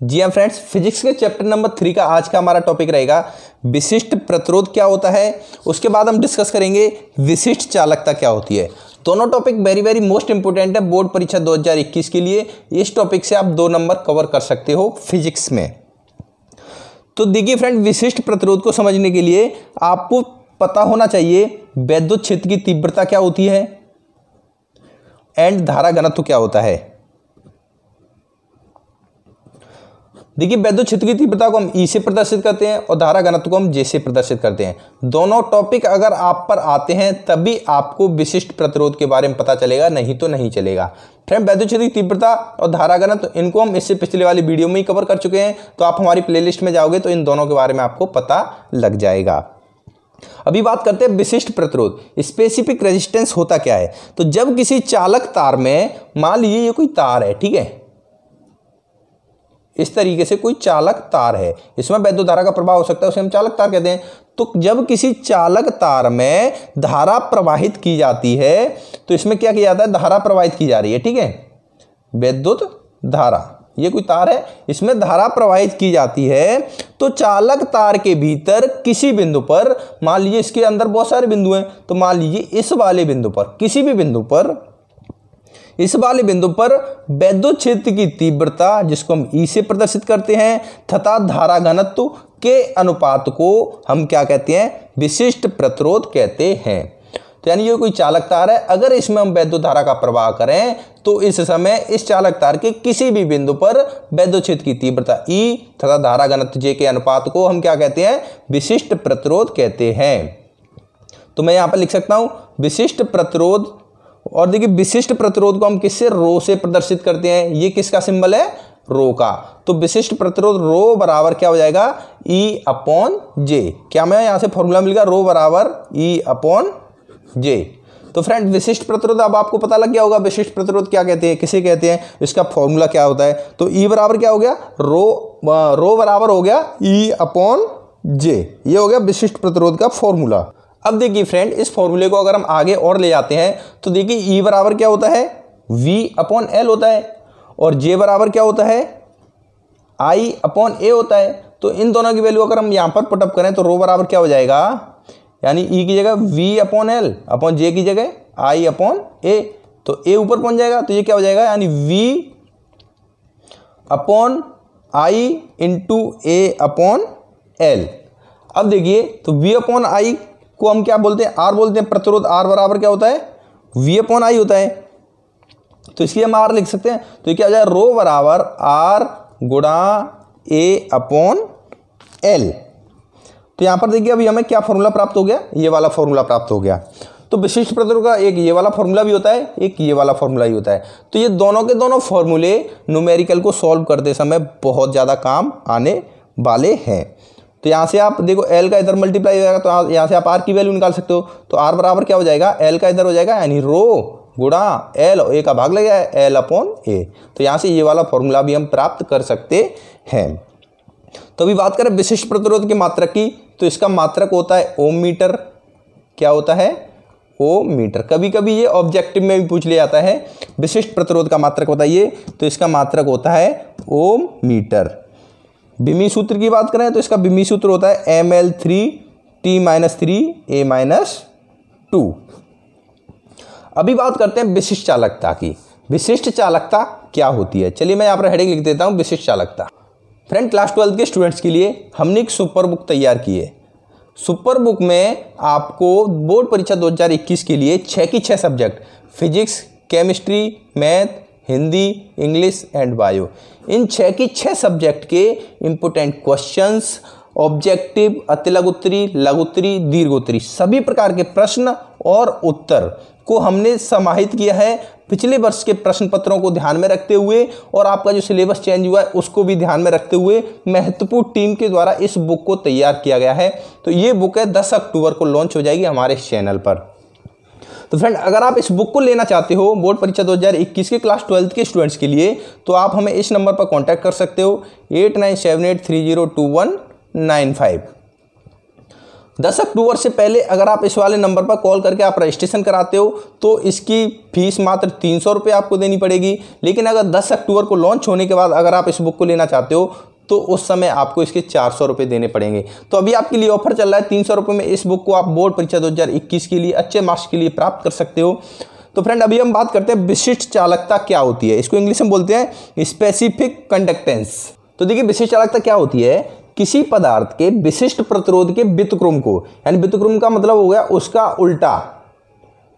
जी हाँ friends, physics के chapter number 3 का आज का हमारा टॉपिक रहेगा विशिष्ट प्रतिरोध क्या होता है। उसके बाद हम डिस्कस करेंगे विशिष्ट चालकता क्या होती है। दोनों topic very very most important है बोर्ड परीक्षा 2021 के लिए। इस टॉपिक से आप 2 नंबर कवर कर सकते हो फिजिक्स में। तो देखिए फ्रेंड, विशिष्ट प्रतिरोध को समझने के लिए आपको पता होना चाहिए वैद्युत क्षेत्र की तीव्रता क्या होती है एंड धारा घनत्व क्या होता है। देखिए, वैद्युत क्षेत्र की तीव्रता को हम ई से प्रदर्शित करते हैं और धारा घनत्व को हम जे से प्रदर्शित करते हैं। दोनों टॉपिक अगर आप पर आते हैं तभी आपको विशिष्ट प्रतिरोध के बारे में पता चलेगा, नहीं तो नहीं चलेगा। फ्रेंड, वैद्युत क्षेत्र की तीव्रता और धारा घनत्व इनको हम इससे पिछले वाली वीडियो में ही कवर कर चुके हैं। तो आप हमारी प्लेलिस्ट में जाओगे तो इन दोनों के बारे में आपको पता लग जाएगा। अभी बात करते हैं विशिष्ट प्रतिरोध। स्पेसिफिक रेजिस्टेंस होता क्या है। तो जब किसी चालक तार में, मान लीजिए ये कोई तार है, ठीक है, इस तरीके से कोई चालक तार है, इसमें वैद्युत धारा का प्रभाव हो सकता है, उसे हम चालक तार कहते हैं। तो जब किसी चालक तार में धारा प्रवाहित की जाती है तो इसमें क्या किया जाता है, धारा प्रवाहित की जा रही है, ठीक है, वैद्युत धारा, ये कोई तार है, इसमें धारा प्रवाहित की जाती है। तो चालक तार के भीतर किसी बिंदु पर, मान लीजिए इसके अंदर बहुत सारे बिंदु हैं, तो मान लीजिए इस वाले बिंदु पर, किसी भी बिंदु पर, इस वाले बिंदु पर वैद्युत क्षेत्र की तीव्रता, जिसको हम ई से प्रदर्शित करते हैं, तथा धारा घनत्व के अनुपात को हम क्या कहते हैं, विशिष्ट प्रतिरोध कहते हैं। तो यानी ये कोई चालक तार है, अगर इसमें हम वैद्युत धारा का प्रवाह करें तो इस समय इस चालक तार के किसी भी बिंदु पर वैद्युत क्षेत्र की तीव्रता ई तथा धारा घनत्व जे के अनुपात को हम क्या कहते हैं, विशिष्ट प्रतिरोध कहते हैं। तो मैं यहां पर लिख सकता हूं विशिष्ट प्रतिरोध। और देखिए, विशिष्ट प्रतिरोध को हम किससे, रो से प्रदर्शित करते हैं। ये किसका सिंबल है, रो का। तो विशिष्ट प्रतिरोध रो बराबर क्या हो जाएगा, ई अपॉन जे। क्या मैं यहां से फॉर्मूला मिल गया, रो बराबर ई अपॉन जे। तो फ्रेंड, विशिष्ट प्रतिरोध अब आपको पता लग गया होगा विशिष्ट प्रतिरोध क्या कहते हैं, किसे कहते हैं, इसका फॉर्मूला क्या होता है। तो ई बराबर क्या हो गया, रो बराबर हो गया ई अपॉन जे। ये हो गया विशिष्ट प्रतिरोध का फॉर्मूला। अब देखिए फ्रेंड, इस फॉर्मूले को अगर हम आगे और ले जाते हैं तो देखिए ई बराबर क्या होता है, वी अपॉन एल होता है, और जे बराबर क्या होता है, आई अपॉन ए होता है। तो इन दोनों की वैल्यू अगर हम यहाँ पर पुटअप करें तो रो बराबर क्या हो जाएगा, यानी ई की जगह वी अपॉन एल, अपॉन जे की जगह आई अपॉन ए। तो ए ऊपर पहुंच जाएगा, तो ये क्या हो जाएगा, यानी V upon I into A upon L. अब देखिए, तो वी अपॉन आई को हम क्या बोलते हैं, आर बोलते हैं। प्रतिरोध आर बराबर क्या होता है, वी अपॉन आई होता है। तो इसलिए हम आर लिख सकते हैं। तो ये क्या हो जाएगा, रो बराबर आर गुणा ए अपॉन एल। तो यहां पर देखिए अभी हमें क्या फॉर्मूला प्राप्त हो गया, ये वाला फॉर्मूला प्राप्त हो गया। तो विशिष्ट प्रतिरोध का एक ये वाला फॉर्मूला भी होता है, एक ये वाला फॉर्मूला ही होता है। तो ये दोनों के दोनों फॉर्मूले न्यूमेरिकल को सॉल्व करते समय बहुत ज़्यादा काम आने वाले हैं। तो यहाँ से आप देखो एल का इधर मल्टीप्लाई हो जाएगा, तो यहाँ से आप आर की वैल्यू निकाल सकते हो। तो आर बराबर क्या हो जाएगा, एल का इधर हो जाएगा, यानी रो गुणा एल, ए का भाग लगेगा एल अपॉन ए। तो यहाँ से ये वाला फॉर्मूला भी हम प्राप्त कर सकते हैं। तो अभी बात करें विशिष्ट प्रतिरोध के मात्रक की, तो इसका मात्रक होता है ओम मीटर। क्या होता है, ओम मीटर। कभी कभी ये ऑब्जेक्टिव में भी पूछ लिया जाता है, विशिष्ट प्रतिरोध का मात्रक बताइए, तो इसका मात्रक होता है ओम मीटर। बिमी सूत्र की बात करें तो इसका बिमी सूत्र होता है ml3t-3a-2। अभी बात करते हैं विशिष्ट चालकता की। विशिष्ट चालकता क्या होती है, चलिए मैं यहाँ पर हेडिंग लिख देता हूँ, विशिष्ट चालकता। फ्रेंड, क्लास 12 के स्टूडेंट्स के लिए हमने एक सुपर बुक तैयार की है। सुपर बुक में आपको बोर्ड परीक्षा 2021 के लिए 6 की 6 subject, physics, chemistry, math, Hindi, English and bio, इन 6 की 6 सब्जेक्ट के इंपोर्टेंट क्वेश्चंस, ऑब्जेक्टिव, अतिलघुत्तरी, लघुत्तरी, दीर्घोत्तरी, सभी प्रकार के प्रश्न और उत्तर को हमने समाहित किया है पिछले वर्ष के प्रश्न पत्रों को ध्यान में रखते हुए, और आपका जो सिलेबस चेंज हुआ है उसको भी ध्यान में रखते हुए महत्वपूर्ण टीम के द्वारा इस बुक को तैयार किया गया है। तो ये बुक है 10 अक्टूबर को लॉन्च हो जाएगी हमारे इस चैनल पर। तो फ्रेंड, अगर आप इस बुक को लेना चाहते हो बोर्ड परीक्षा 2021 के क्लास 12 के स्टूडेंट्स के लिए, तो आप हमें इस नंबर पर कांटेक्ट कर सकते हो 8978302195। 10 अक्टूबर से पहले अगर आप इस वाले नंबर पर कॉल करके आप रजिस्ट्रेशन कराते हो तो इसकी फीस मात्र 300 रुपये आपको देनी पड़ेगी। लेकिन अगर 10 अक्टूबर को लॉन्च होने के बाद अगर आप इस बुक को लेना चाहते हो तो उस समय आपको इसके 400 रुपये देने पड़ेंगे। तो अभी आपके लिए ऑफर चल रहा है, 300 रुपये में इस बुक को आप बोर्ड परीक्षा 2021 के लिए अच्छे मार्क्स के लिए प्राप्त कर सकते हो। तो फ्रेंड अभी हम बात करते हैं विशिष्ट चालकता क्या होती है। इसको इंग्लिश में बोलते हैं स्पेसिफिक कंडक्टेंस। तो देखिए विशिष्ट चालकता क्या होती है, किसी पदार्थ के विशिष्ट प्रतिरोध के व्युत्क्रम को, यानी व्युत्क्रम का मतलब हो गया उसका उल्टा,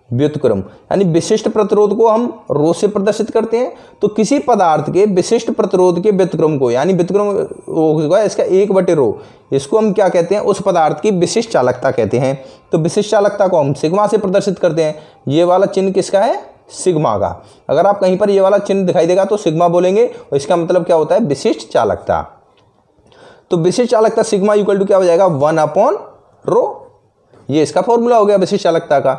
व्युत्क्रम यानी विशिष्ट प्रतिरोध को हम रो से प्रदर्शित करते हैं। तो किसी पदार्थ के विशिष्ट प्रतिरोध के व्युत्क्रम को, यानी व्युत्क्रम होगा इसका 1/रो, इसको हम क्या कहते हैं, उस पदार्थ की विशिष्ट चालकता कहते हैं। तो विशिष्ट चालकता को हम सिग्मा से प्रदर्शित करते हैं। ये वाला चिन्ह किसका है, सिग्मा का। अगर आप कहीं पर ये वाला चिन्ह दिखाई देगा तो सिग्मा बोलेंगे, और इसका मतलब क्या होता है, विशिष्ट चालकता। तो विशिष्ट चालकता सिग्मा इक्वल टू क्या हो जाएगा, 1/रो। ये इसका फॉर्मूला हो गया विशिष्ट चालकता का।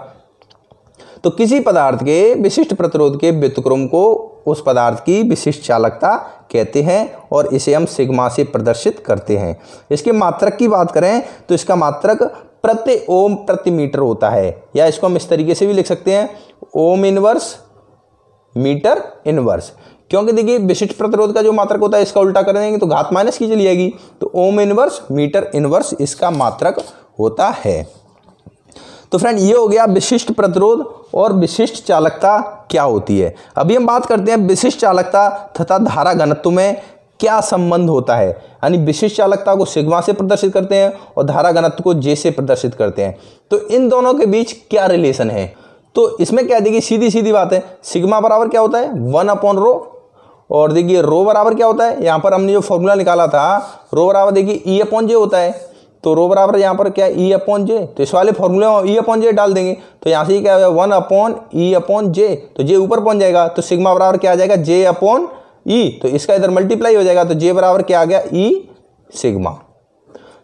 तो किसी पदार्थ के विशिष्ट प्रतिरोध के व्युत्क्रम को उस पदार्थ की विशिष्ट चालकता कहते हैं और इसे हम सिग्मा से प्रदर्शित करते हैं। इसके मात्रक की बात करें तो इसका मात्रक प्रति ओम प्रति मीटर होता है, या इसको हम इस तरीके से भी लिख सकते हैं, ओम इनवर्स मीटर इनवर्स। क्योंकि देखिए विशिष्ट प्रतिरोध का जो मात्रक होता है इसका उल्टा कर देंगे तो घात माइनस की चली जाएगी। तो ओम इनवर्स मीटर इनवर्स इसका मात्रक होता है। तो फ्रेंड ये हो गया विशिष्ट प्रतिरोध और विशिष्ट चालकता क्या होती है। अभी हम बात करते हैं विशिष्ट चालकता तथा धारा घनत्व में क्या संबंध होता है। यानी विशिष्ट चालकता को सिग्मा से प्रदर्शित करते हैं और धारा घनत्व को जे से प्रदर्शित करते हैं। तो इन दोनों के बीच क्या रिलेशन है, तो इसमें क्या देखिए सीधी सीधी बात है, सिग्मा बराबर क्या होता है, 1/रो। और देखिए रो बराबर क्या होता है, यहाँ पर हमने जो फॉर्मूला निकाला था, रो बराबर देखिए E/J होता है। तो रो बराबर यहाँ पर क्या है, E/J। तो इस वाले फॉर्मूले में E/J डाल देंगे तो यहाँ से क्या हो जाएगा, 1/E/J। तो J ऊपर पहुँच जाएगा तो सिग्मा बराबर क्या आ जाएगा, J/E। तो इसका इधर मल्टीप्लाई हो जाएगा तो J बराबर क्या आ गया, E सिग्मा।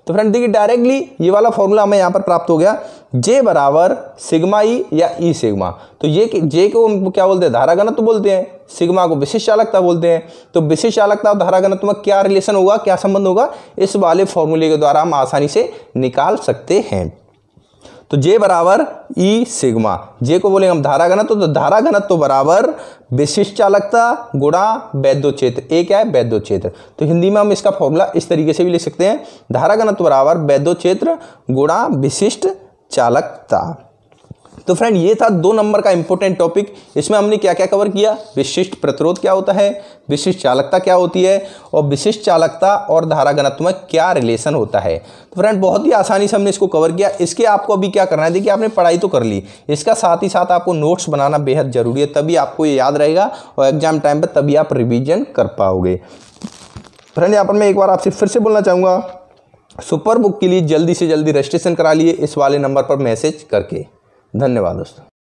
तो फ्रेंड देखिए डायरेक्टली ये वाला फॉर्मूला हमें यहाँ पर प्राप्त हो गया, J बराबर सिग्मा E या E सिग्मा। तो ये J को हम क्या बोलते हैं, धारा घनत्व बोलते हैं, सिग्मा को विशिष्ट चालकता बोलते हैं। तो विशिष्ट चालकता और धारा घनत्व में क्या रिलेशन होगा, क्या संबंध होगा, इस वाले फॉर्मूले के द्वारा हम आसानी से निकाल सकते हैं। तो J बराबर E सिग्मा, J को बोलेंगे हम धारा घनत्व, तो धारा घनत्व बराबर विशिष्ट चालकता गुणा वैद्युत क्षेत्र। ए क्या है, वैद्युत क्षेत्र। तो हिंदी में हम इसका फॉर्मूला इस तरीके से भी लिख सकते हैं, धारा घनत्व बराबर वैद्युत क्षेत्र गुणा विशिष्ट चालकता। तो फ्रेंड ये था 2 नंबर का इंपॉर्टेंट टॉपिक। इसमें हमने क्या क्या कवर किया, विशिष्ट प्रतिरोध क्या होता है, विशिष्ट चालकता क्या होती है, और विशिष्ट चालकता और धारा घनत्व में क्या रिलेशन होता है। तो फ्रेंड बहुत ही आसानी से हमने इसको कवर किया। इसके आपको अभी क्या करना है, देखिए आपने पढ़ाई तो कर ली, इसका साथ ही साथ आपको नोट्स बनाना बेहद जरूरी है, तभी आपको ये याद रहेगा और एग्जाम टाइम पर तभी आप रिविजन कर पाओगे। फ्रेंड यहाँ पर मैं एक बार आपसे फिर से बोलना चाहूँगा, सुपर बुक के लिए जल्दी से जल्दी रजिस्ट्रेशन करा लिए इस वाले नंबर पर मैसेज करके। धन्यवाद दोस्तों।